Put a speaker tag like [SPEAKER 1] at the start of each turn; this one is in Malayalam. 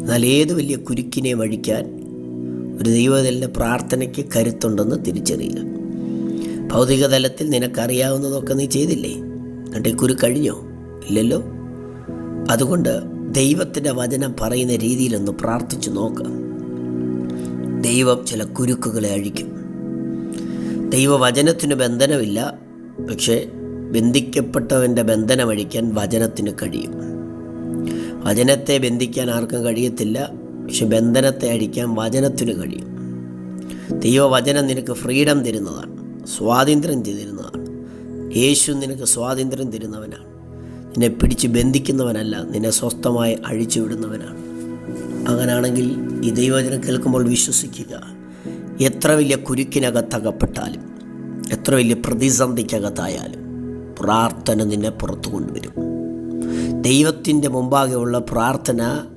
[SPEAKER 1] എന്നാൽ ഏത് വലിയ കുരുക്കിനെ വഴിക്കാൻ ഒരു ദൈവത്തിൻ്റെ പ്രാർത്ഥനയ്ക്ക് കരുത്തുണ്ടെന്ന് തിരിച്ചറിയുക. ഭൗതിക തലത്തിൽ നിനക്കറിയാവുന്നതൊക്കെ നീ ചെയ്തില്ലേ? എന്നിട്ട് ഈ കുരുക്ക് കഴിഞ്ഞോ? ഇല്ലല്ലോ. അതുകൊണ്ട് ദൈവത്തിൻ്റെ വചനം പറയുന്ന രീതിയിലൊന്ന് പ്രാർത്ഥിച്ചു നോക്കുക. ദൈവം ചില കുരുക്കുകളെ അഴിക്കും. ദൈവവചനത്തിന് ബന്ധനമില്ല, പക്ഷേ ബന്ധിക്കപ്പെട്ടവൻ്റെ ബന്ധനമഴിക്കാൻ വചനത്തിന് കഴിയും. വചനത്തെ ബന്ധിക്കാൻ ആർക്കും കഴിയത്തില്ല, പക്ഷെ ബന്ധനത്തെ അഴിക്കാൻ വചനത്തിന് കഴിയും. ദൈവവചനം നിനക്ക് ഫ്രീഡം തരുന്നതാണ്, സ്വാതന്ത്ര്യം തരുന്നതാണ്. യേശു നിനക്ക് സ്വാതന്ത്ര്യം തരുന്നവനാണ്. നിന്നെ പിടിച്ച് ബന്ധിക്കുന്നവനല്ല, നിന്നെ സ്വസ്ഥമായി അഴിച്ചു വിടുന്നവനാണ്. അങ്ങനാണെങ്കിൽ ഈ ദൈവവചനം കേൾക്കുമ്പോൾ വിശ്വസിക്കുക. എത്ര വലിയ കുരുക്കിനകത്തകപ്പെട്ടാലും, എത്ര വലിയ പ്രതിസന്ധിക്കകത്തായാലും പ്രാർത്ഥന നിന്നെ പുറത്തു കൊണ്ടുവരും. ദൈവത്തിൻ്റെ മുമ്പാകെയുള്ള പ്രാർത്ഥന